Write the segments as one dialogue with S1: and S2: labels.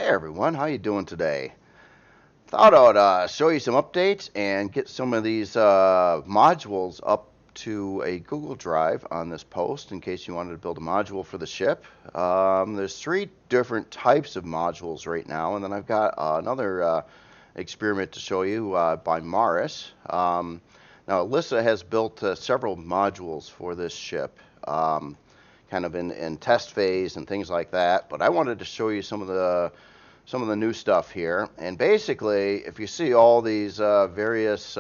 S1: Hey everyone, how you doing today? Thought I'd show you some updates and get some of these modules up to a Google Drive on this post in case you wanted to build a module for the ship. There's three different types of modules right now, and then I've got another experiment to show you by Maris. Now Alyssa has built several modules for this ship. Kind of in test phase and things like that, but I wanted to show you some of the new stuff here. And basically, if you see all these various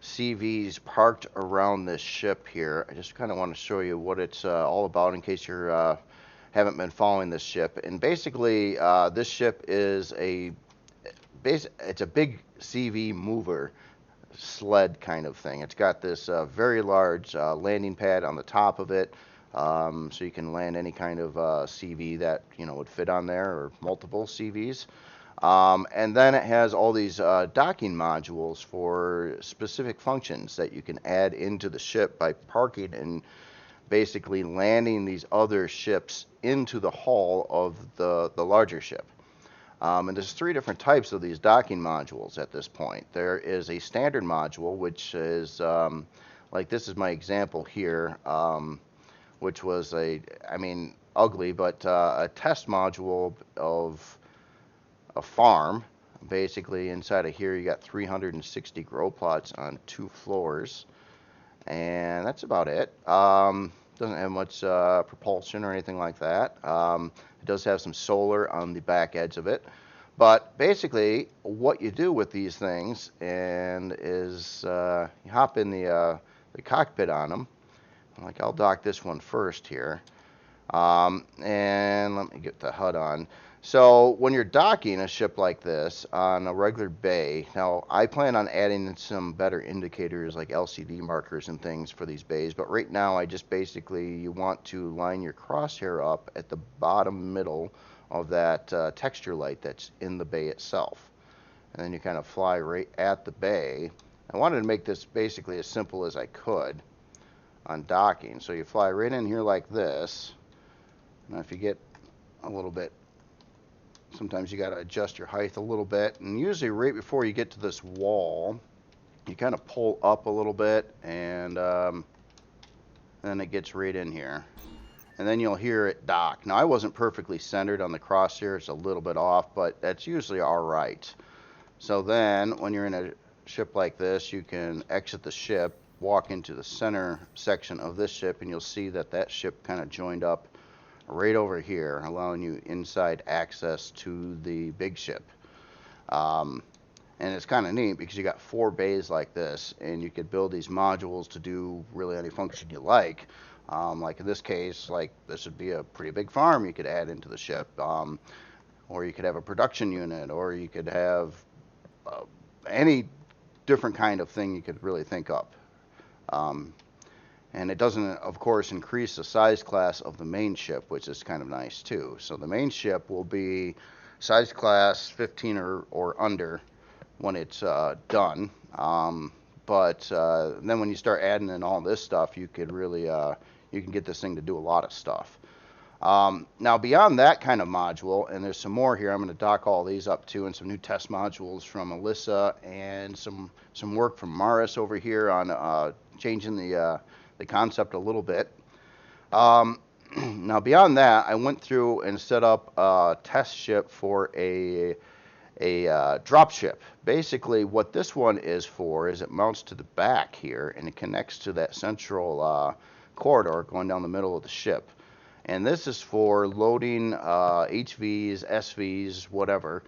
S1: CVs parked around this ship here, I just kind of want to show you what it's all about in case you haven't been following this ship. And basically, this ship is it's a big CV mover sled kind of thing. It's got this very large landing pad on the top of it. So you can land any kind of CV that would fit on there, or multiple CVs. And then it has all these docking modules for specific functions that you can add into the ship by parking and basically landing these other ships into the hull of the larger ship. And there's three different types of these docking modules at this point. There is a standard module, which is like this is my example here. Which was ugly, but a test module of a farm. Basically, inside of here, you got 360 grow plots on 2 floors, and that's about it. Doesn't have much propulsion or anything like that. It does have some solar on the back edge of it, but basically, what you do with these things is you hop in the cockpit on them. Like, I'll dock this one first here, and let me get the HUD on. So when you're docking a ship like this on a regular bay, now I plan on adding in some better indicators like LCD markers and things for these bays, but right now I just basically, you want to line your crosshair up at the bottom middle of that texture light that's in the bay itself, and then you kind of fly right at the bay. I wanted to make this basically as simple as I could on docking. So you fly right in here like this. Now if you get a little bit, sometimes you got to adjust your height a little bit, and usually right before you get to this wall, you kind of pull up a little bit, and then it gets right in here. And then you'll hear it dock. Now I wasn't perfectly centered on the crosshair, it's a little bit off, but that's usually alright. So then when you're in a ship like this, you can exit the ship, walk into the center section of this ship, and you'll see that ship kind of joined up right over here, allowing you inside access to the big ship. And it's kind of neat because you got 4 bays like this, and you could build these modules to do really any function you like. Like in this case, like this would be a pretty big farm you could add into the ship, or you could have a production unit, or you could have any different kind of thing you could really think up. And it doesn't, of course, increase the size class of the main ship, which is kind of nice too. So the main ship will be size class 15 or under when it's done. But then when you start adding in all this stuff, you could really you can get this thing to do a lot of stuff. Now beyond that kind of module, and there's some more here, I'm going to dock all these up too, and some new test modules from Alyssa, and some work from Maris over here on changing the concept a little bit. Now beyond that, I went through and set up a test ship for a dropship. Basically what this one is for is it mounts to the back here, and it connects to that central corridor going down the middle of the ship. And this is for loading HVs, SVs, whatever,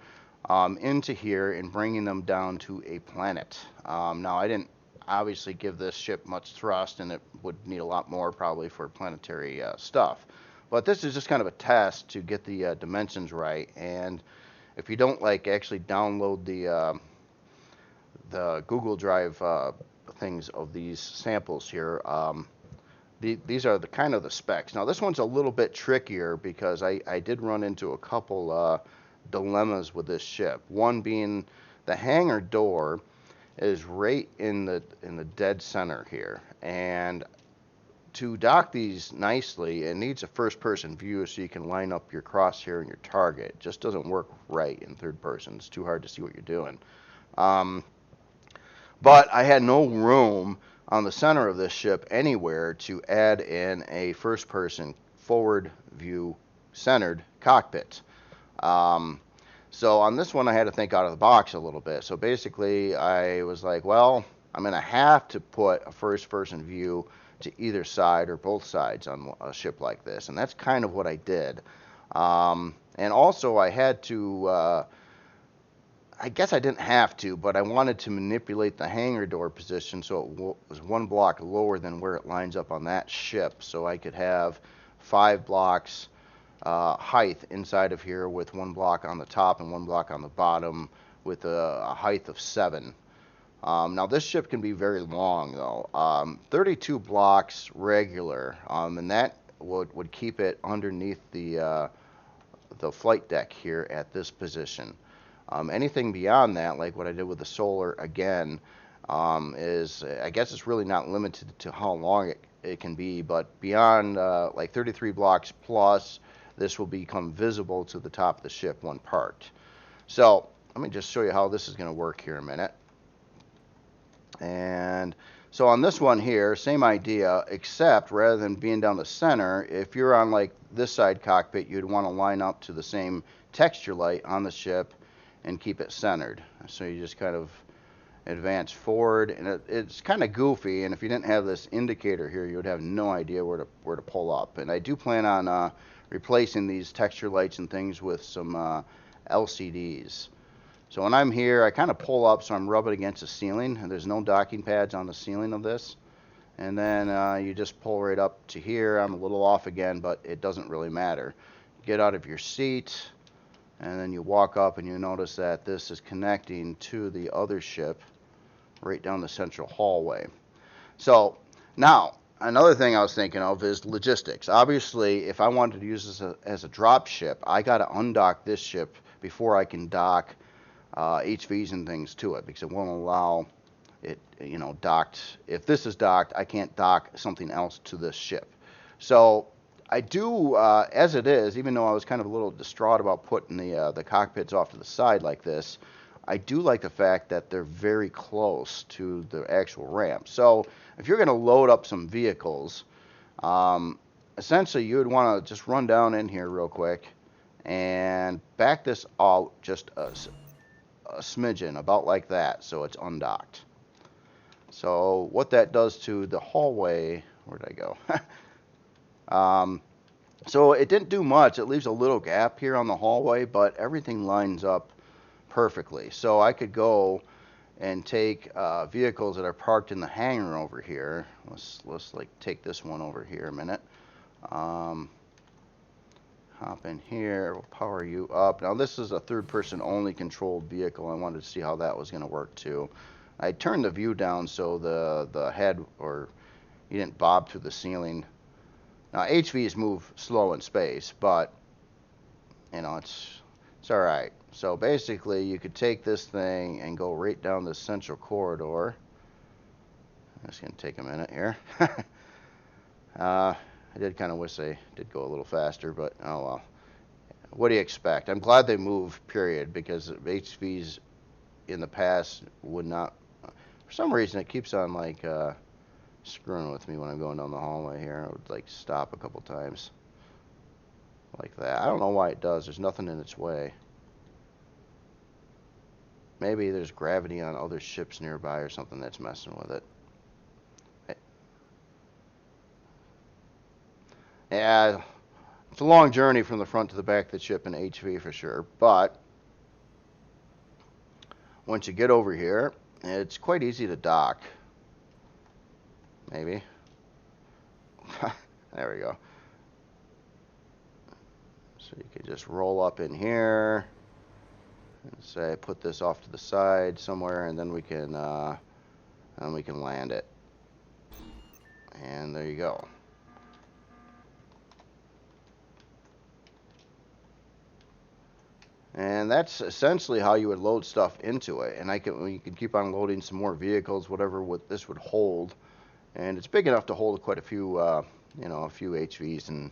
S1: into here and bringing them down to a planet. Now I didn't obviously give this ship much thrust, and it would need a lot more probably for planetary stuff. But this is just kind of a test to get the dimensions right. And if you don't like actually download the Google Drive things of these samples here, these are the kind of the specs. Now this one's a little bit trickier because I did run into a couple dilemmas with this ship. One being the hangar door is right in the dead center here, and to dock these nicely, it needs a first-person view so you can line up your crosshair and your target. It just doesn't work right in third person. It's too hard to see what you're doing. But I had no room on the center of this ship anywhere to add in a first-person forward view centered cockpit. So on this one, I had to think out of the box a little bit. So basically, I was like, well, I'm going to have to put a first-person view to either side or both sides on a ship like this. And that's kind of what I did. And also, I had to, I guess I didn't have to, but I wanted to manipulate the hangar door position so it was one block lower than where it lines up on that ship. So I could have 5 blocks height inside of here with 1 block on the top and 1 block on the bottom with a height of 7. Now this ship can be very long though, 32 blocks regular, and that would keep it underneath the flight deck here at this position. Anything beyond that, like what I did with the solar again, is, I guess it's really not limited to how long it can be, but beyond like 33 blocks plus, this will become visible to the top of the ship when parked. So let me just show you how this is going to work here in a minute. And so on this one here, same idea, except rather than being down the center, if you're on like this side cockpit, you'd want to line up to the same texture light on the ship and keep it centered. So you just kind of advance forward, and it's kind of goofy, and if you didn't have this indicator here, you would have no idea where to pull up. And I do plan on replacing these texture lights and things with some LCDs. So when I'm here, I kind of pull up so I'm rubbing against the ceiling, and there's no docking pads on the ceiling of this. And then you just pull right up to here. I'm a little off again, but it doesn't really matter. Get out of your seat, and then you walk up and you notice that this is connecting to the other ship right down the central hallway. So now, another thing I was thinking of is logistics. Obviously, if I wanted to use this as a drop ship, I got to undock this ship before I can dock HVs and things to it, because it won't allow it, you know, docked. If this is docked, I can't dock something else to this ship. So I do, as it is, even though I was kind of a little distraught about putting the cockpits off to the side like this, I do like the fact that they're very close to the actual ramp. So if you're going to load up some vehicles, essentially you would want to just run down in here real quick and back this out just a smidgen, about like that, so it's undocked. So what that does to the hallway, where did I go? So it didn't do much. It leaves a little gap here on the hallway, but everything lines up perfectly. So I could go and take vehicles that are parked in the hangar over here. Let's like take this one over here a minute. Hop in here, we'll power you up. Now this is a third person only controlled vehicle. I wanted to see how that was going to work too. I turned the view down so the head, or you didn't bob through the ceiling. Now HVs move slow in space, but you know, it's alright. So basically you could take this thing and go right down this central corridor. It's going to take a minute here. I did kind of wish they did go a little faster, but oh well. What do you expect? I'm glad they moved, period, because HVs in the past would not. For some reason, it keeps on like screwing with me when I'm going down the hallway here. I would like stop a couple times like that. I don't know why it does. There's nothing in its way. Maybe there's gravity on other ships nearby or something that's messing with it. Yeah, it's a long journey from the front to the back of the ship in HV for sure, but once you get over here, it's quite easy to dock. Maybe. There we go. So you could just roll up in here and say put this off to the side somewhere, and then we can land it. And there you go. And that's essentially how you would load stuff into it. And you can keep on loading some more vehicles, whatever this would hold. and it's big enough to hold quite a few, a few HVs and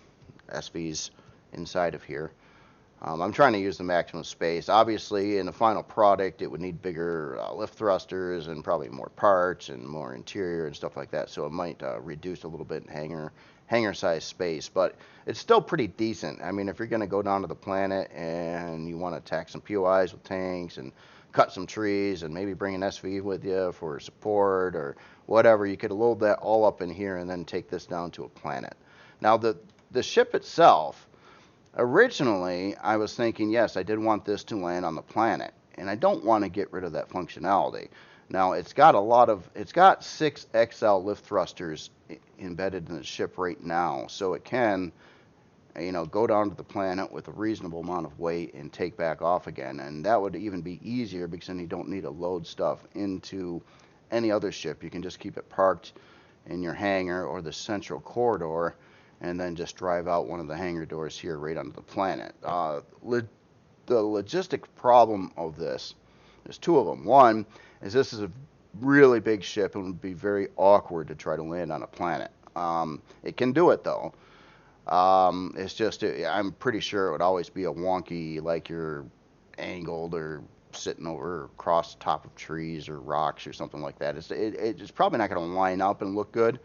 S1: SVs inside of here. I'm trying to use the maximum space. Obviously, in the final product, it would need bigger lift thrusters and probably more parts and more interior and stuff like that. So it might reduce a little bit in hangar size space, but it's still pretty decent. I mean, if you're going to go down to the planet and you want to attack some POIs with tanks and cut some trees and maybe bring an SV with you for support or whatever, you could load that all up in here and then take this down to a planet. Now, the ship itself, originally, I was thinking, yes, I did want this to land on the planet, and I don't want to get rid of that functionality. Now, it's got 6 XL lift thrusters embedded in the ship right now, so it can, go down to the planet with a reasonable amount of weight and take back off again, and that would even be easier because then you don't need to load stuff into any other ship. You can just keep it parked in your hangar or the central corridor, and then just drive out one of the hangar doors here right onto the planet. The logistic problem of this, there's 2 of them. One is this is a really big ship and would be very awkward to try to land on a planet. It can do it though. It's just, I'm pretty sure it would always be a wonky, like you're angled or sitting over across the top of trees or rocks or something like that. It's probably not going to line up and look good,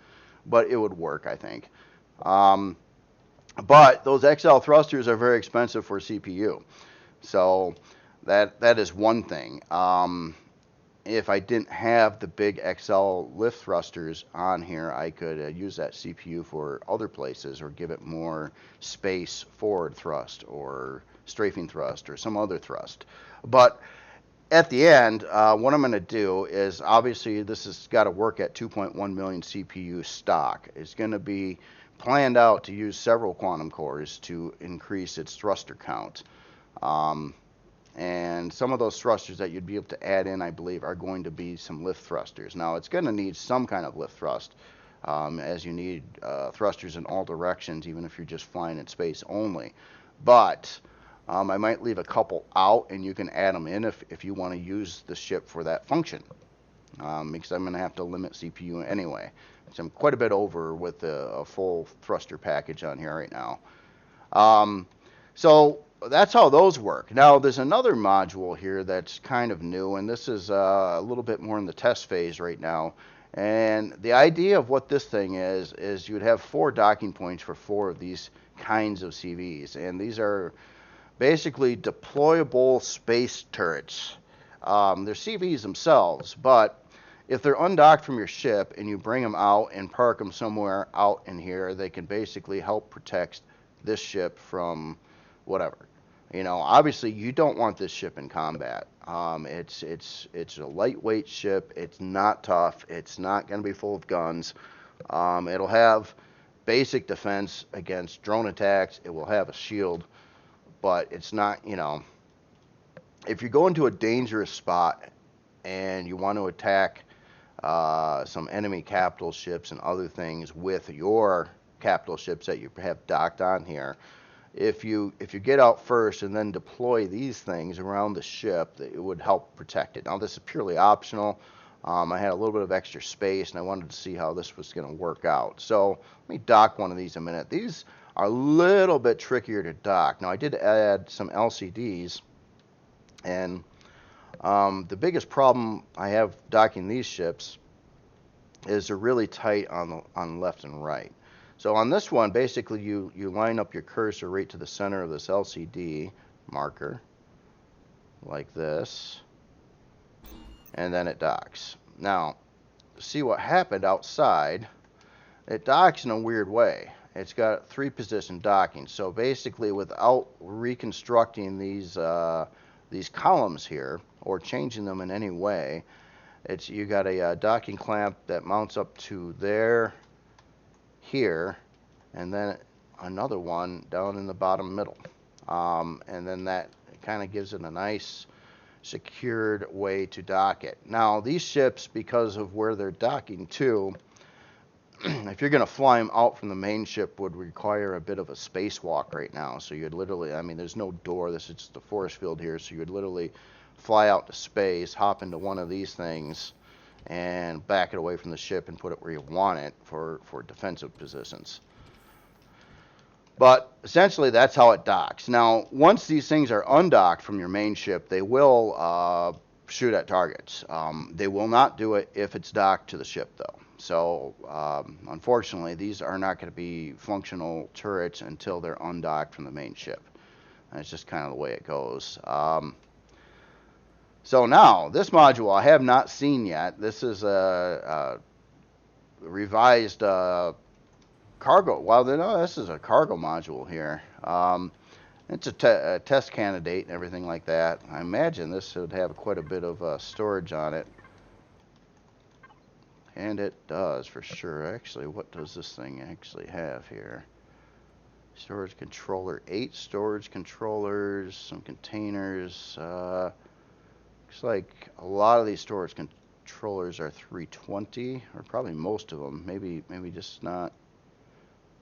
S1: but it would work, I think. But those XL thrusters are very expensive for CPU, so that is one thing. If I didn't have the big XL lift thrusters on here, I could use that CPU for other places or give it more space forward thrust or strafing thrust or some other thrust. But at the end, what I'm going to do is, obviously this has got to work at 2.1 million CPU stock. It's going to be planned out to use several quantum cores to increase its thruster count. And some of those thrusters that you'd be able to add in, I believe, are going to be some lift thrusters. Now, it's going to need some kind of lift thrust, as you need thrusters in all directions, even if you're just flying in space only. But I might leave a couple out, and you can add them in if you want to use the ship for that function, because I'm going to have to limit CPU anyway. So I'm quite a bit over with a full thruster package on here right now. So that's how those work. Now, there's another module here that's kind of new, and this is a little bit more in the test phase right now. And the idea of what this thing is you would have 4 docking points for 4 of these kinds of CVs, and these are basically deployable space turrets. They're CVs themselves, but if they're undocked from your ship and you bring them out and park them somewhere out in here, they can basically help protect this ship from whatever. Obviously you don't want this ship in combat. It's a lightweight ship. It's not tough. It's not going to be full of guns. It'll have basic defense against drone attacks. It will have a shield, but it's not, if you go into a dangerous spot and you want to attack some enemy capital ships and other things with your capital ships that you have docked on here, if you get out first and then deploy these things around the ship, it would help protect it. Now, this is purely optional. I had a little bit of extra space and I wanted to see how this was going to work out. So let me dock one of these in a minute. These are a little bit trickier to dock. Now, I did add some LCDs, and the biggest problem I have docking these ships is they're really tight on left and right. So on this one, basically you line up your cursor right to the center of this LCD marker, like this, and then it docks. Now, see what happened outside. It docks in a weird way. It's got 3-position docking. So basically, without reconstructing these columns here or changing them in any way, you got a docking clamp that mounts up to there, here, and then another one down in the bottom middle, and then that kind of gives it a nice secured way to dock it. Now, these ships, because of where they're docking to, if you're going to fly them out from the main ship, would require a bit of a spacewalk right now. So you'd literally, there's no door. This is just a force field here. So you would literally fly out to space, hop into one of these things, and back it away from the ship and put it where you want it for defensive positions. But essentially, that's how it docks. Now, once these things are undocked from your main ship, they will shoot at targets. They will not do it if it's docked to the ship, though. So, unfortunately, these are not going to be functional turrets until they're undocked from the main ship. And it's just kind of the way it goes. So now, this module I have not seen yet. This is a revised cargo. Well, no, this is a cargo module here. It's a test candidate and everything like that. I imagine this would have quite a bit of storage on it. And it does, for sure. Actually, what does this thing actually have here? Storage controller, 8 storage controllers, some containers. Looks like a lot of these storage controllers are 320, or probably most of them. Maybe just not.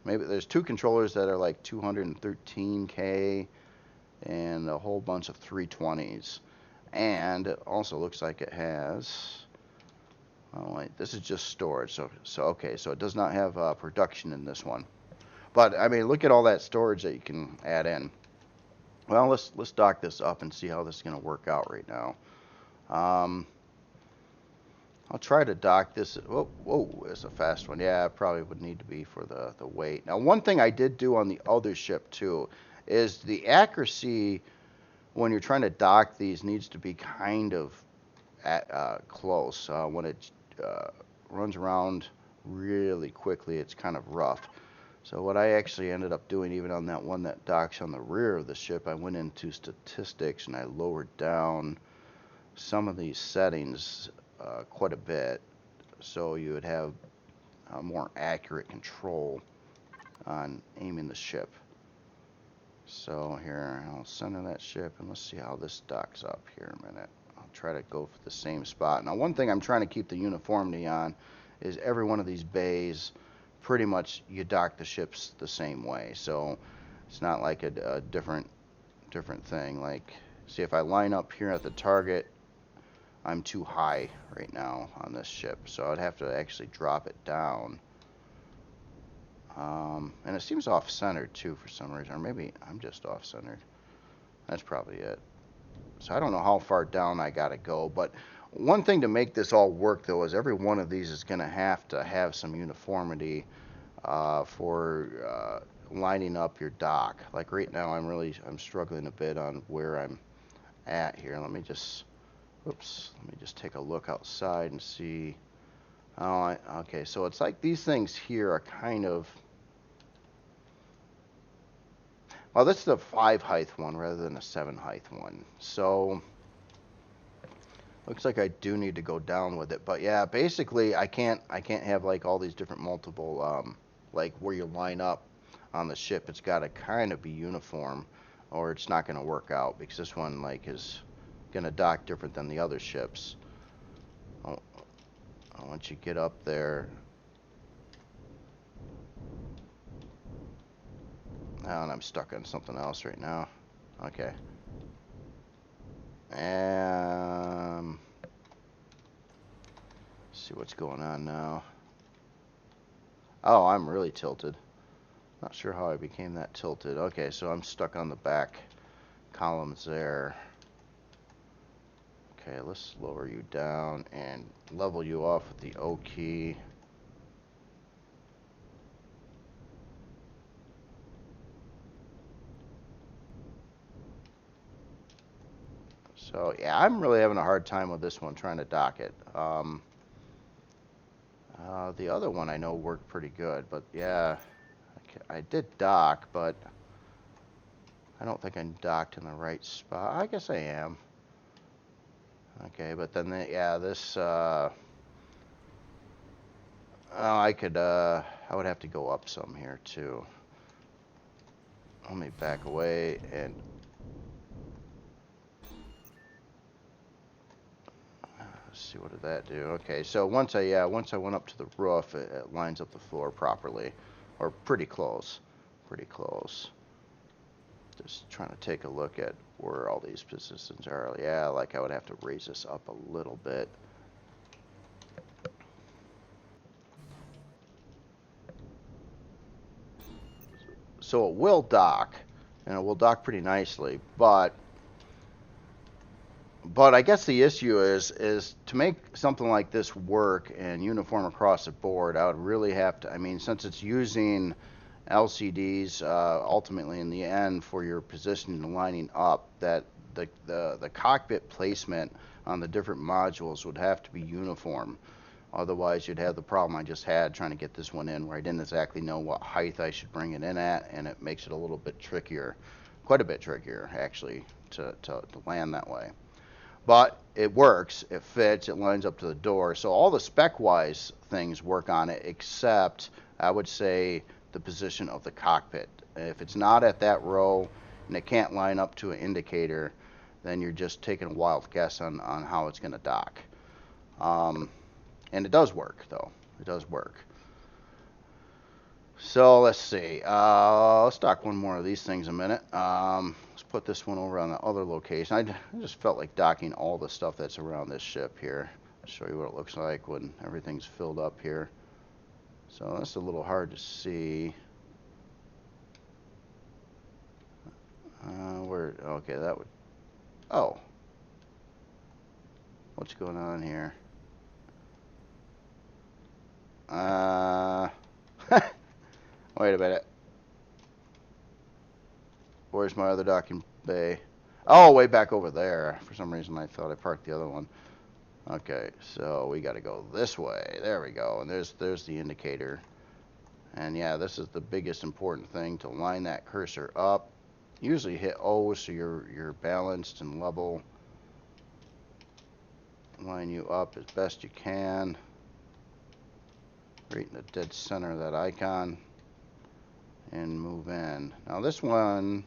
S1: Maybe there's 2 controllers that are like 213K, and a whole bunch of 320s. And it also looks like it has. Oh wait, this is just storage. So okay, so it does not have production in this one. But I mean, look at all that storage that you can add in. Well, let's dock this up and see how this is going to work out right now. I'll try to dock this. Whoa, it's a fast one. Yeah, it probably would need to be for the weight. Now, one thing I did do on the other ship too is the accuracy when you're trying to dock these needs to be kind of close. When it runs around really quickly, it's kind of rough. So what I actually ended up doing, even on that one that docks on the rear of the ship, I went into statistics and I lowered down some of these settings quite a bit, so you would have a more accurate control on aiming the ship. So here, I'll center that ship, and let's see how this docks up here in a minute. I'll try to go for the same spot. Now, one thing I'm trying to keep the uniformity on is every one of these bays, pretty much you dock the ships the same way. So it's not like a different thing. Like, see, if I line up here at the target, I'm too high right now on this ship, so I'd have to actually drop it down. And it seems off-centered too for some reason, or maybe I'm just off-centered. That's probably it. So I don't know how far down I gotta go, but one thing to make this all work though is every one of these is gonna have to have some uniformity for lining up your dock. Like right now I'm struggling a bit on where I'm at here. Let me just take a look outside and see. Oh, okay, so it's like these things here are kind of, well, this is a 5 height one rather than a 7 height one. So looks like I do need to go down with it. But yeah, basically I can't have like all these different multiple like where you line up on the ship. It's got to kind of be uniform, or it's not going to work out, because this one like is going to dock different than the other ships. Once you get up there, and I'm stuck on something else right now. Okay. See what's going on now. Oh, I'm really tilted. Not sure how I became that tilted. Okay, so I'm stuck on the back columns there. Okay, let's lower you down and level you off with the O key. So yeah, I'm really having a hard time with this one trying to dock it. The other one I know worked pretty good, but yeah, I did dock, but I don't think I'm docked in the right spot. I guess I am. Okay, but then this I would have to go up some here too. Let me back away and let's see, what did that do? Okay, so once I went up to the roof, it lines up the floor properly, or pretty close. Just trying to take a look at where all these positions are. Yeah, like I would have to raise this up a little bit. So it will dock, and it will dock pretty nicely, but I guess the issue is to make something like this work and uniform across the board, I would really have to, I mean, since it's using LCDs ultimately in the end for your positioning and lining up, that the cockpit placement on the different modules would have to be uniform. Otherwise, you'd have the problem I just had trying to get this one in where I didn't exactly know what height I should bring it in at, and it makes it a little bit trickier, quite a bit trickier actually, to land that way. But it works, it fits, it lines up to the door. So all the spec-wise things work on it, except I would say the position of the cockpit. If it's not at that row and it can't line up to an indicator, then you're just taking a wild guess on how it's going to dock. And it does work, though. It does work. So let's see. Let's dock one more of these things a minute. Let's put this one over on the other location. I just felt like docking all the stuff that's around this ship here. I'll show you what it looks like when everything's filled up here. So that's a little hard to see. Okay, that would, oh. What's going on here? Wait a minute. Where's my other docking bay? Oh, way back over there. For some reason I thought I parked the other one. Okay, so we got to go this way. There we go. And there's the indicator. And yeah, this is the biggest important thing, to line that cursor up. Usually hit O so you're balanced and level. Line you up as best you can. Right in the dead center of that icon. And move in. Now this one's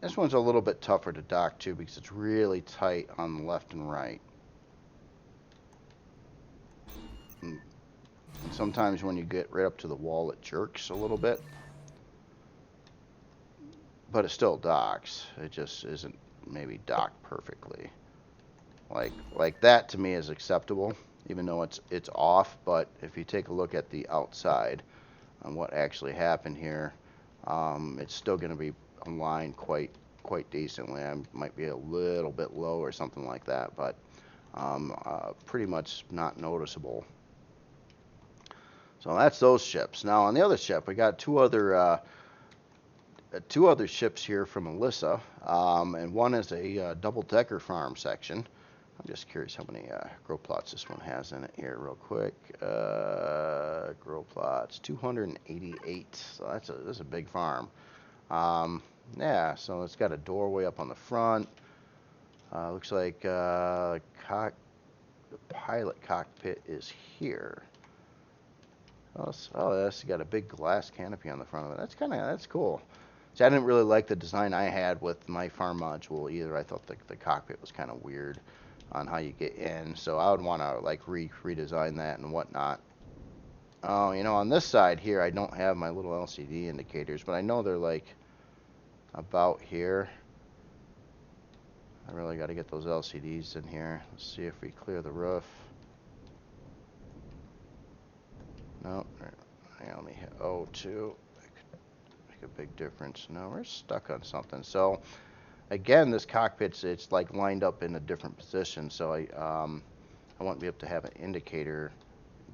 S1: a little bit tougher to dock too because it's really tight on the left and right. And sometimes when you get right up to the wall it jerks a little bit. But it still docks. It just isn't maybe docked perfectly. Like that to me is acceptable, even though it's off. But if you take a look at the outside on what actually happened here, it's still going to be aligned quite decently. I might be a little bit low or something like that, but pretty much not noticeable. So that's those ships. Now on the other ship, we got two other ships here from Alyssa, and one is a double-decker farm section. I'm just curious how many grow plots this one has in it here real quick. Grow plots, 288. So that's a big farm. Yeah, so it's got a doorway up on the front. Looks like the pilot cockpit is here. Oh, that's got a big glass canopy on the front of it. That's cool. See, I didn't really like the design I had with my farm module either. I thought the cockpit was kind of weird on how you get in, so I would want to like redesign that and whatnot. Oh, you know, on this side here, I don't have my little LCD indicators, but I know they're like about here. I really got to get those LCDs in here. Let's see if we clear the roof. No, hang on, let me hit O2. That could make a big difference. No, we're stuck on something. So again, this cockpit's it's like lined up in a different position, so I won't be able to have an indicator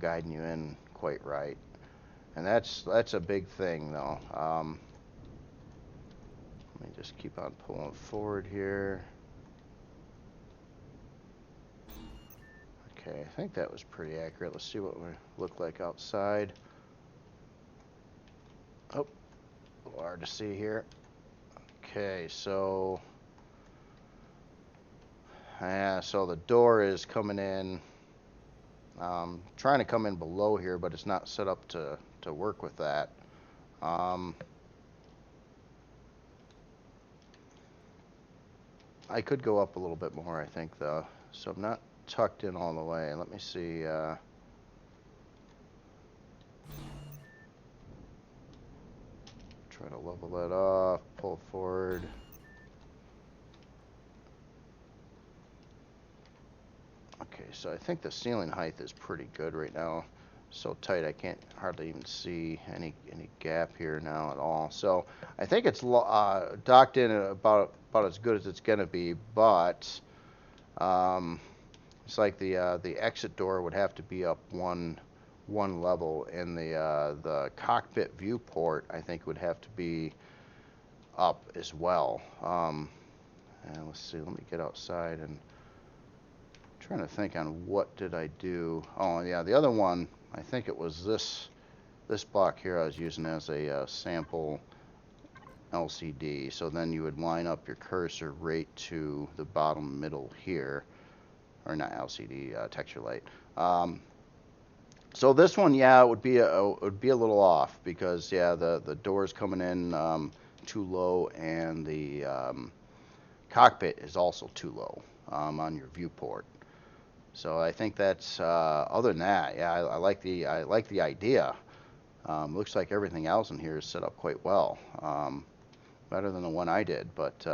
S1: guiding you in quite right, and that's a big thing though. Let me just keep on pulling forward here. Okay, I think that was pretty accurate. Let's see what we look like outside. Oh, a little hard to see here. Okay, so yeah, so the door is coming in. Trying to come in below here, but it's not set up to work with that. I could go up a little bit more, I think, though. So I'm not tucked in all the way. Let me see. Try to level that off, pull forward. Okay, so I think the ceiling height is pretty good right now. so tight I can't hardly even see any gap here now at all. So I think it's docked in about as good as it's gonna be, but it's like the exit door would have to be up one level, and the cockpit viewport I think would have to be up as well. And let's see, let me get outside and trying to think on what did I do. Oh yeah, the other one, I think it was this block here I was using as a sample LCD. So then you would line up your cursor right to the bottom middle here, or not LCD, texture light. So this one, yeah, it would be a little off because yeah, the door's coming in too low, and the cockpit is also too low on your viewport. So I think that's other than that, yeah, I like the idea. Looks like everything else in here is set up quite well, better than the one I did. But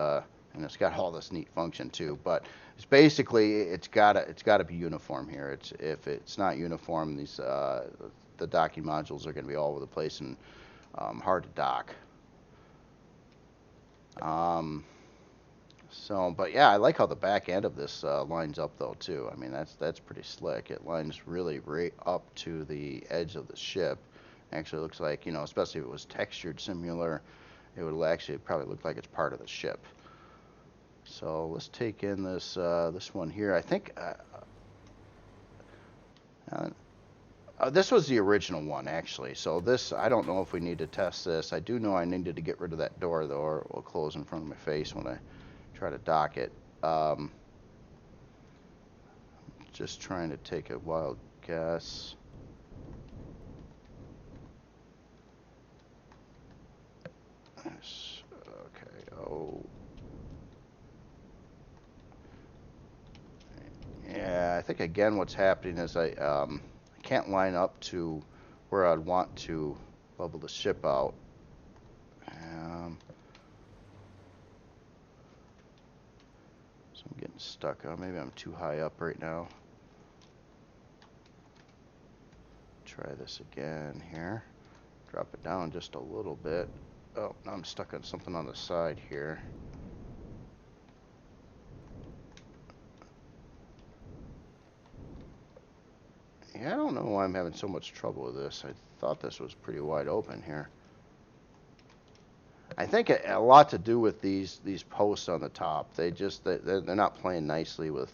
S1: and it's got all this neat function too. But it's basically it's gotta be uniform here. If it's not uniform, these the docking modules are going to be all over the place and hard to dock. So, but yeah, I like how the back end of this lines up though too. I mean, that's pretty slick. It lines really right up to the edge of the ship. Actually, looks like, you know, especially if it was textured similar, it would actually probably look like it's part of the ship. So let's take in this this one here. I think this was the original one actually. So this, I don't know if we need to test this. I do know I needed to get rid of that door though, or it will close in front of my face when I try to dock it. Just trying to take a wild guess. Okay. Oh. Yeah, I think again what's happening is I can't line up to where I'd want to level the ship out. So I'm getting stuck. Maybe I'm too high up right now. Try this again here. Drop it down just a little bit. Oh, now I'm stuck on something on the side here. Yeah, I don't know why I'm having so much trouble with this. I thought this was pretty wide open here. I think a lot to do with these posts on the top. They're not playing nicely with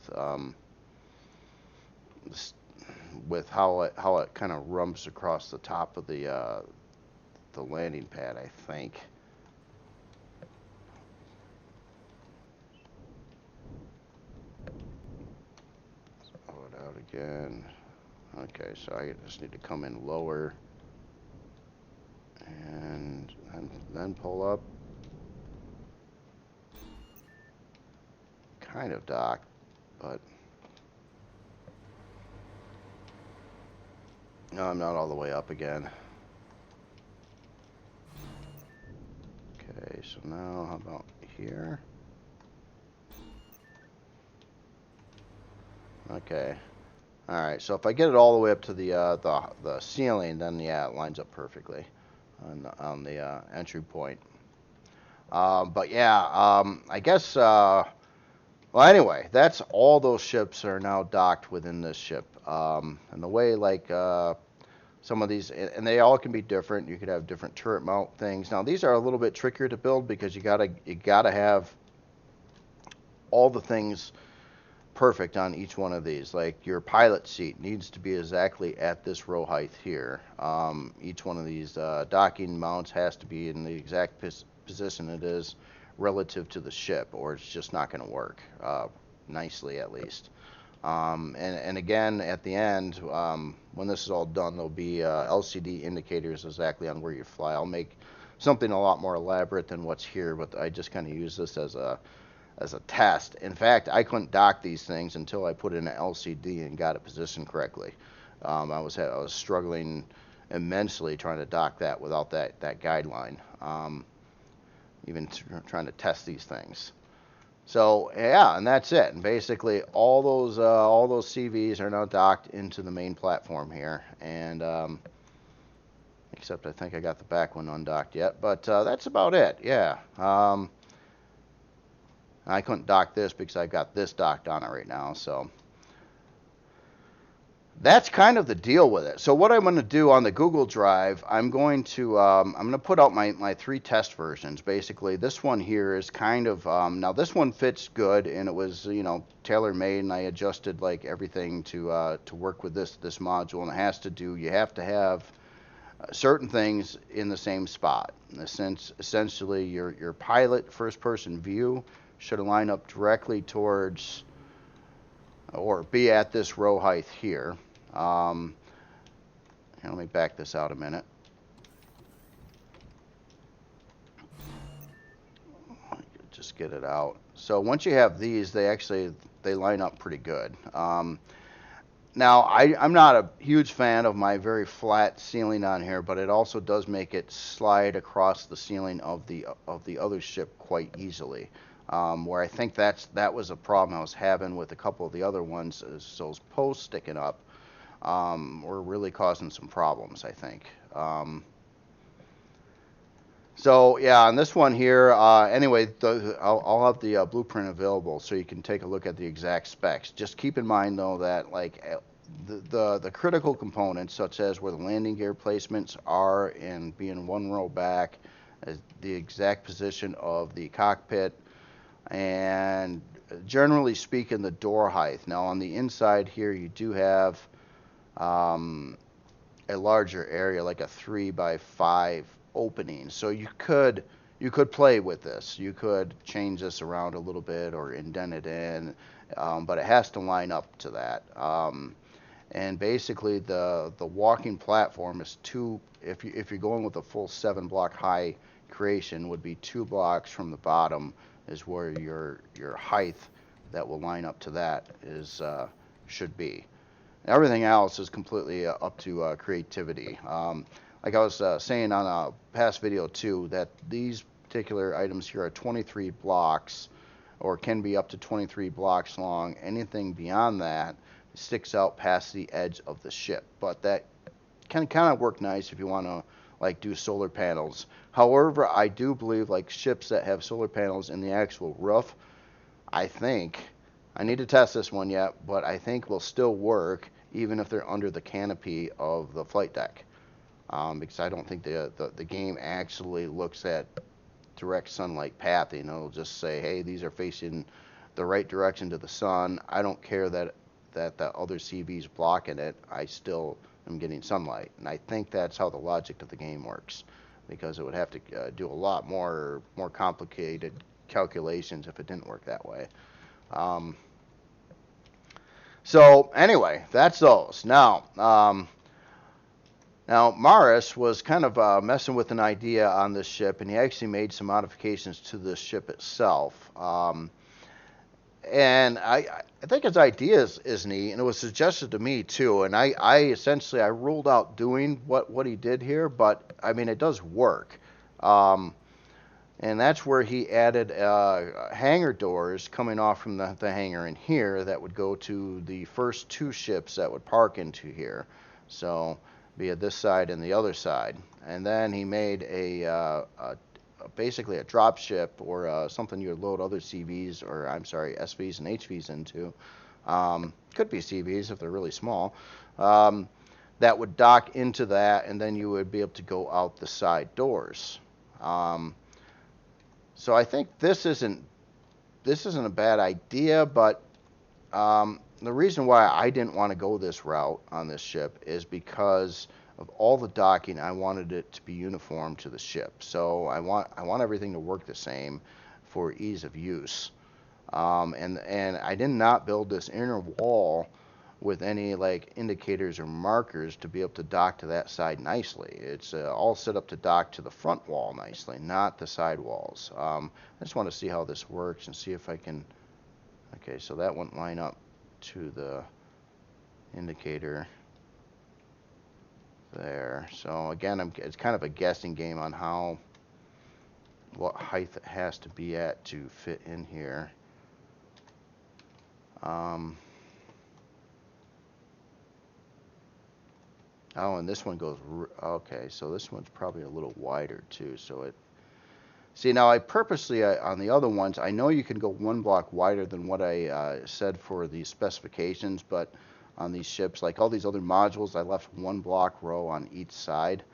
S1: how it kind of rumps across the top of the landing pad, I think. Let's pull it out again. Okay, so I just need to come in lower and then pull up. Kind of dock, but no, I'm not all the way up again. Okay, so now how about here? Okay. All right, so if I get it all the way up to the ceiling, then yeah, it lines up perfectly on the entry point. But yeah, I guess. Well, anyway, that's all those ships are now docked within this ship. And the way like some of these, and they all can be different. You could have different turret mount things. Now these are a little bit trickier to build because you gotta have all the things perfect on each one of these. Like your pilot seat needs to be exactly at this row height here. Each one of these docking mounts has to be in the exact position it is relative to the ship, or it's just not going to work nicely, at least. And again, at the end, when this is all done, there'll be LCD indicators exactly on where you fly. I'll make something a lot more elaborate than what's here, but I just kind of use this as a test. In fact, I couldn't dock these things until I put in an LCD and got it positioned correctly. I was struggling immensely trying to dock that without that guideline, even trying to test these things. So yeah, and that's it. And basically, all those CVs are now docked into the main platform here. And except I think I got the back one undocked yet, but that's about it. Yeah. I couldn't dock this because I've got this docked on it right now. So that's kind of the deal with it. So what I'm going to do on the Google Drive, I'm going to put out my 3 test versions. Basically, this one here is kind of now this one fits good, and it was tailor made, and I adjusted like everything to work with this module, and it has to do. You have to have certain things in the same spot. In the sense, essentially, your pilot first person view should line up directly towards or be at this row height here. Here, let me back this out a minute. Just get it out. So once you have these, they line up pretty good. Now I'm not a huge fan of my very flat ceiling on here, but it also does make it slide across the ceiling of the other ship quite easily. Where I think that was a problem I was having with a couple of the other ones, is those posts sticking up were really causing some problems, I think. So yeah, on this one here, anyway, I'll have the blueprint available so you can take a look at the exact specs. Just keep in mind though that like the critical components, such as where the landing gear placements are and being one row back, the exact position of the cockpit, and generally speaking, the door height. Now on the inside here, you do have a larger area, like a 3x5 opening. So you could play with this. You could change this around a little bit or indent it in, but it has to line up to that. And basically, the walking platform is two. If you're going with a full 7-block high creation, would be 2 blocks from the bottom is where your height that will line up to that is should be. Everything else is completely up to creativity. Like I was saying on a past video too, that these particular items here are 23 blocks, or can be up to 23 blocks long. Anything beyond that sticks out past the edge of the ship. But that can kind of work nice if you want to like do solar panels. However, I do believe like ships that have solar panels in the actual roof, I think, I need to test this one yet, but I think will still work even if they're under the canopy of the flight deck. Because I don't think the game actually looks at direct sunlight pathing. It'll just say, hey, these are facing the right direction to the sun. I don't care that the other CV's blocking it. I still am getting sunlight. And I think that's how the logic of the game works, because it would have to do a lot more complicated calculations if it didn't work that way. So anyway, that's those. Now Morris was kind of messing with an idea on this ship, and he actually made some modifications to the ship itself. And I think his idea is neat, and it was suggested to me too. And I essentially ruled out doing what he did here, but I mean it does work. And that's where he added hangar doors coming off from the hangar in here that would go to the first 2 ships that would park into here. So be it this side and the other side. And then he made basically a dropship, or something you would load other CVs, or I'm sorry, SVs and HVs into. Could be CVs if they're really small. That would dock into that, and then you would be able to go out the side doors. So I think this isn't a bad idea, but the reason why I didn't want to go this route on this ship is because of all the docking. I wanted it to be uniform to the ship, so I want everything to work the same for ease of use. And I did not build this inner wall with any like indicators or markers to be able to dock to that side nicely. It's all set up to dock to the front wall nicely, not the side walls. I just want to see how this works and see if I can. Okay, so that wouldn't line up to the indicator there. So again, it's kind of a guessing game on what height it has to be at to fit in here. Um, oh, and this one goes, okay, so this one's probably a little wider too. So it, see now I purposely, on the other ones, I know you can go one block wider than what I said for the specifications, but on these ships, like all these other modules, I left one block row on each side.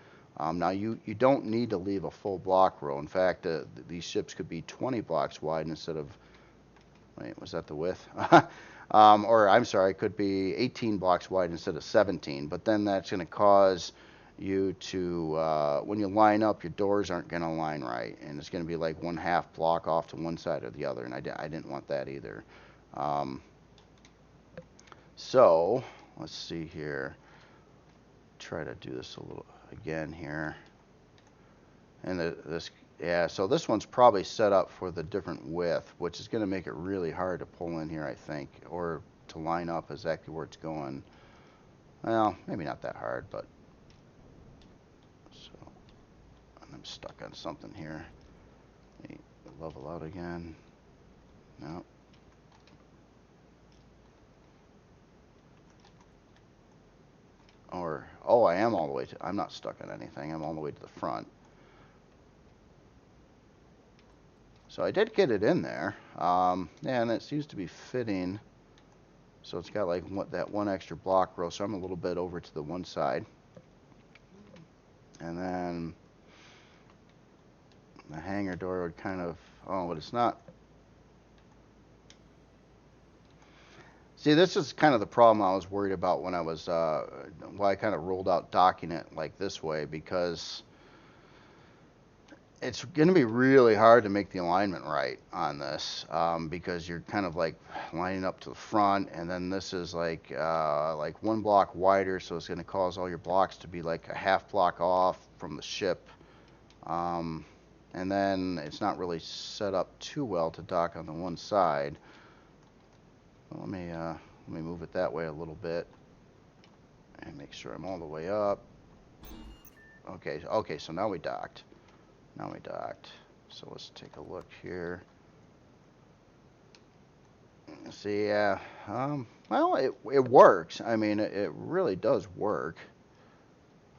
S1: Now you don't need to leave a full block row. In fact, these ships could be 20 blocks wide instead of, wait, was that the width? Or I'm sorry, it could be 18 blocks wide instead of 17. But then that's going to cause you to, when you line up, your doors aren't going to line right, and it's going to be like 1/2 block off to one side or the other, and I didn't want that either. So let's see here. Try to do this a little again here, and this. Yeah, so this one's probably set up for the different width, which is going to make it really hard to pull in here, I think, or to line up exactly where it's going. Well, maybe not that hard, but so I'm stuck on something here. Let me level out again. No. Or, oh, I am all the way to, I'm not stuck on anything. I'm all the way to the front. So I did get it in there, yeah, and it seems to be fitting. So it's got like that one extra block row, so I'm a little bit over to the one side. And then the hangar door would kind of, oh, but it's not. See, this is kind of the problem I was worried about when I was, why I kind of rolled out docking it like this way, because it's going to be really hard to make the alignment right on this, because you're kind of like lining up to the front, and then this is like one block wider, so it's going to cause all your blocks to be like a 1/2 block off from the ship, and then it's not really set up too well to dock on the one side. Well, let me move it that way a little bit and make sure I'm all the way up. Okay, so now we docked. So let's take a look here. See, well, it works. I mean, it really does work.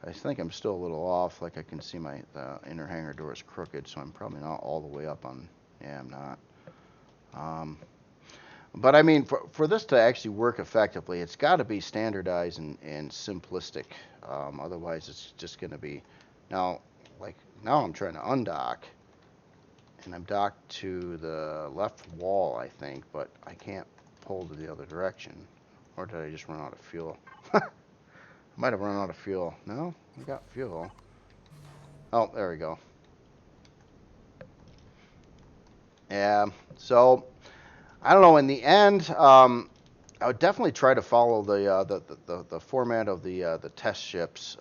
S1: I think I'm still a little off. Like I can see the inner hangar door is crooked, so I'm probably not all the way up on. Yeah, I'm not. But I mean, for this to actually work effectively, it's got to be standardized and simplistic. Otherwise, it's just going to be. Now I'm trying to undock, and I'm docked to the left wall, I think, but I can't pull to the other direction. Or did I just run out of fuel? I might have run out of fuel. No, I got fuel. Oh, there we go. Yeah, so I don't know. In the end, I would definitely try to follow the format of the test ships,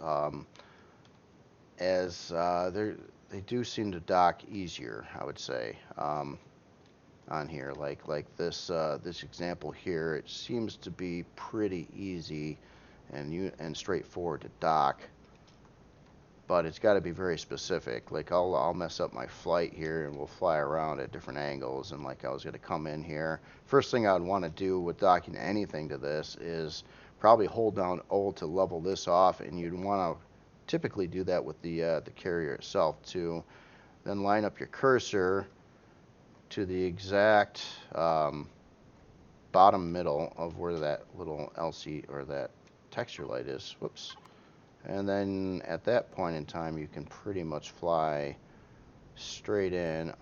S1: as they do seem to dock easier, I would say, on here. Like this example here, it seems to be pretty easy and straightforward to dock. But it's got to be very specific. Like I'll mess up my flight here, and we'll fly around at different angles. And like I was going to come in here. First thing I'd want to do with docking anything to this is probably hold down O to level this off, and you'd want to typically do that with the carrier itself too. Then line up your cursor to the exact bottom middle of where that little LC or that texture light is. Whoops. And then at that point in time, you can pretty much fly straight in,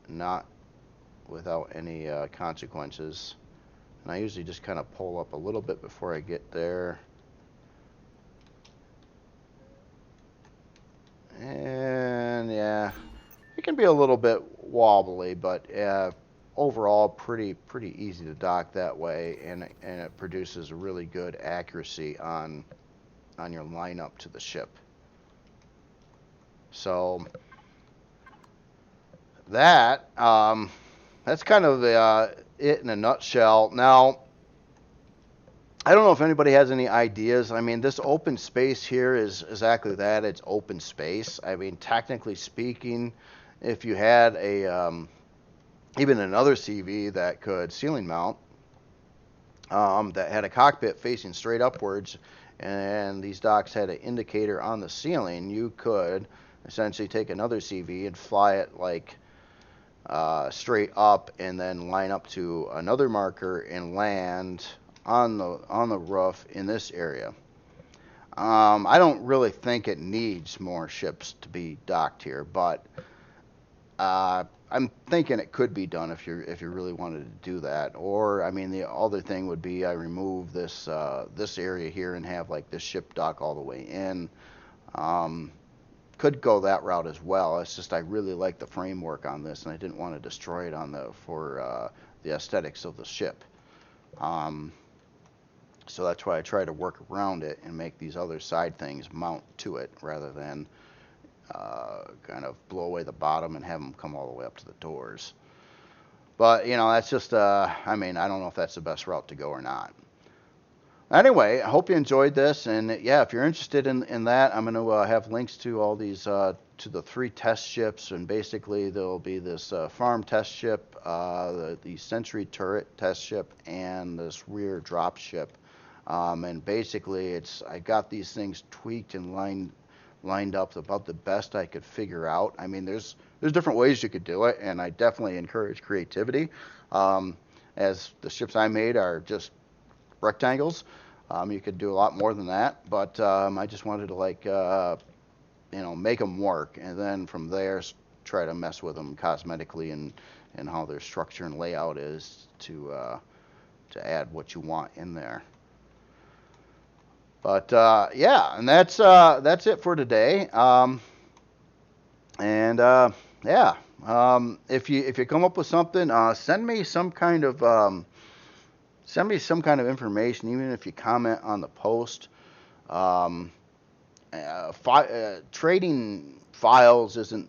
S1: not without any consequences. And I usually just kind of pull up a little bit before I get there. And yeah, it can be a little bit wobbly, but overall pretty easy to dock that way, and it produces a really good accuracy on your lineup to the ship. So that's kind of it in a nutshell. Now, I don't know if anybody has any ideas. I mean, this open space here is exactly that. It's open space. I mean, technically speaking, if you had a even another CV that could ceiling mount, that had a cockpit facing straight upwards, and these docks had an indicator on the ceiling, you could essentially take another CV and fly it like straight up, and then line up to another marker and land on the roof in this area. I don't really think it needs more ships to be docked here, but I'm thinking it could be done if you really wanted to do that. Or I mean, the other thing would be I remove this area here and have like this ship dock all the way in. Could go that route as well. It's just I really like the framework on this, and I didn't want to destroy it for the aesthetics of the ship. So that's why I try to work around it and make these other side things mount to it rather than kind of blow away the bottom and have them come all the way up to the doors. But, that's just, I mean, I don't know if that's the best route to go or not. Anyway, I hope you enjoyed this. And, yeah, if you're interested in that, I'm going to have links to all these, to the 3 test ships. And basically, there'll be this farm test ship, the Sentry turret test ship, and this rear drop ship. And basically, I got these things tweaked and lined up about the best I could figure out. I mean, there's different ways you could do it, and I definitely encourage creativity. As the ships I made are just rectangles, you could do a lot more than that, but I just wanted to make them work, and then from there try to mess with them cosmetically and how their structure and layout is to add what you want in there. But yeah, and that's it for today. Yeah, if you come up with something, send me some kind of information, even if you comment on the post. Trading files isn't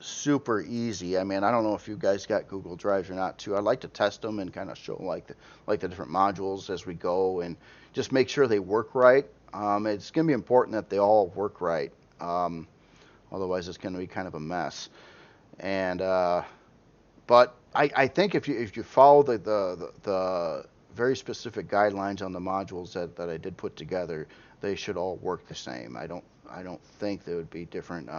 S1: super easy. I mean, I don't know if you guys got Google Drives or not too. I like to test them and kind of show like the different modules as we go and just make sure they work right. It's going to be important that they all work right. Otherwise, it's going to be kind of a mess. And but I think if you follow the very specific guidelines on the modules that I did put together, they should all work the same. I don't think there would be different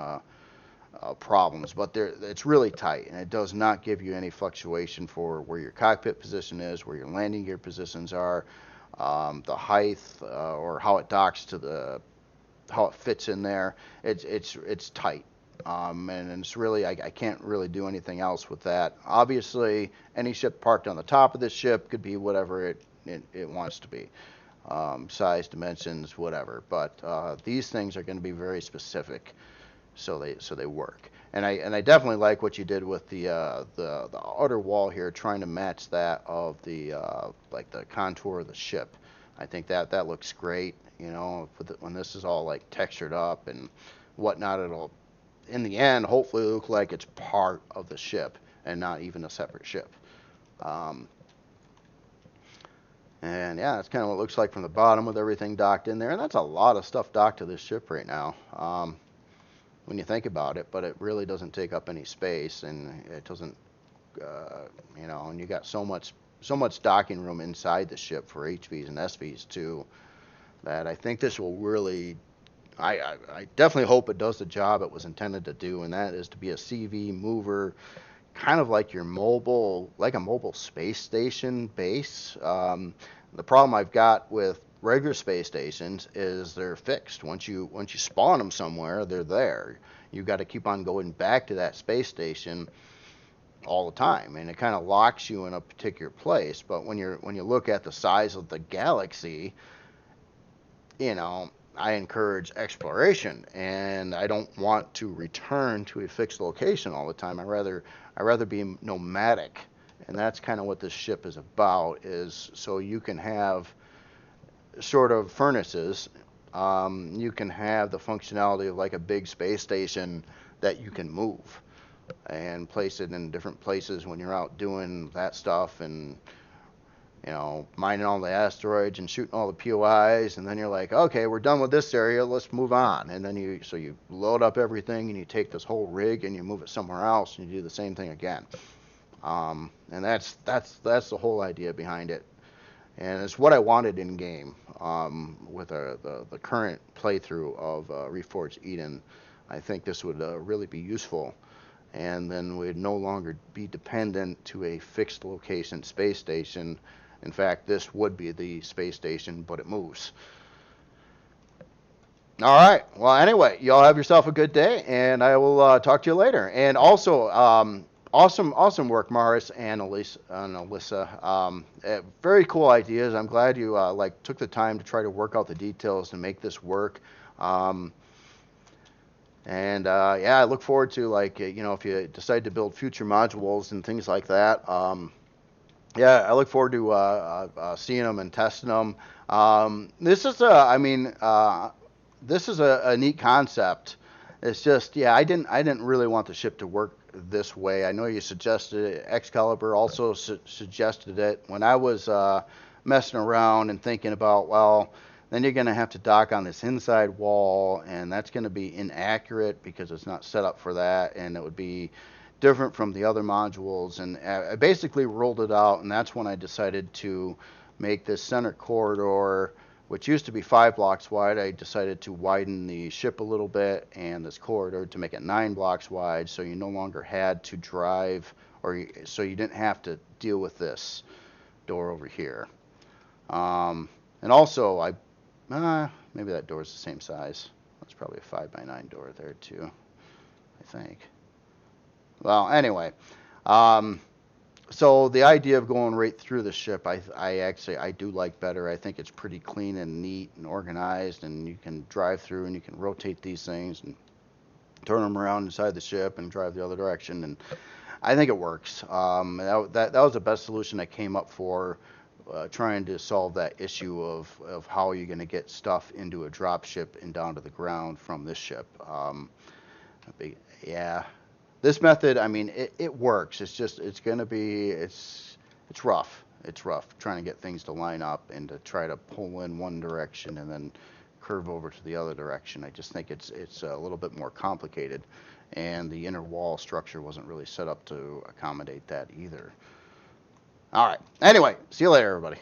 S1: problems, but it's really tight, and it does not give you any fluctuation for where your cockpit position is, where your landing gear positions are, the height, or how it docks to how it fits in there. It's tight, and it's really I can't really do anything else with that. Obviously, any ship parked on the top of this ship could be whatever it wants to be, size, dimensions, whatever. But these things are going to be very specific, so they work. And I definitely like what you did with the outer wall here, trying to match that of the like the contour of the ship. I think that looks great. When this is all like textured up and whatnot, it'll in the end hopefully look like it's part of the ship and not even a separate ship. And yeah, that's kind of what it looks like from the bottom with everything docked in there. And that's a lot of stuff docked to this ship right now. When you think about it, but it really doesn't take up any space, and it doesn't, and you got so much docking room inside the ship for HVs and SVs too, that I think this will really, I definitely hope it does the job it was intended to do, and that is to be a CV mover, kind of like a mobile space station base. The problem I've got with regular space stations is they're fixed. Once you spawn them somewhere, they're there. You got to keep on going back to that space station all the time, and it kind of locks you in a particular place. But when you look at the size of the galaxy, I encourage exploration, and I don't want to return to a fixed location all the time. I rather be nomadic, and that's kind of what this ship is about. Is so you can have sort of furnaces. You can have the functionality of like a big space station that you can move and place it in different places when you're out doing that stuff and mining all the asteroids and shooting all the POIs, and then you're like, okay, we're done with this area, let's move on. And then you load up everything and you take this whole rig and you move it somewhere else and you do the same thing again. And that's the whole idea behind it. And it's what I wanted in game. With the current playthrough of Reforged Eden, I think this would really be useful. And then we'd no longer be dependent to a fixed location space station. In fact, this would be the space station, but it moves. All right. Well, anyway, y'all have yourself a good day, and I will talk to you later. And also, awesome work, Morris and Alyssa. Very cool ideas. I'm glad you took the time to try to work out the details to make this work. Yeah, I look forward to if you decide to build future modules and things like that. Yeah, I look forward to seeing them and testing them. This is a neat concept. It's just, yeah, I didn't really want the ship to work this way. I know you suggested it. Excalibur also suggested it. When I was messing around and thinking about, well, then you're going to have to dock on this inside wall, and that's going to be inaccurate because it's not set up for that, and it would be different from the other modules. And I basically ruled it out, and that's when I decided to make this center corridor, which used to be 5 blocks wide. I decided to widen the ship a little bit and this corridor to make it 9 blocks wide, so you no longer had to drive, so you didn't have to deal with this door over here. And also, maybe that door is the same size. That's probably a 5x9 door there too, I think. Well, anyway, so the idea of going right through the ship, I do like better. I think it's pretty clean and neat and organized, and you can drive through and you can rotate these things and turn them around inside the ship and drive the other direction, and I think it works. That was the best solution I came up for, trying to solve that issue of how you're going to get stuff into a dropship and down to the ground from this ship. Yeah. This method, I mean, it works. It's just, it's rough. It's rough trying to get things to line up and to try to pull in one direction and then curve over to the other direction. I just think it's a little bit more complicated, and the inner wall structure wasn't really set up to accommodate that either. All right. Anyway, see you later, everybody.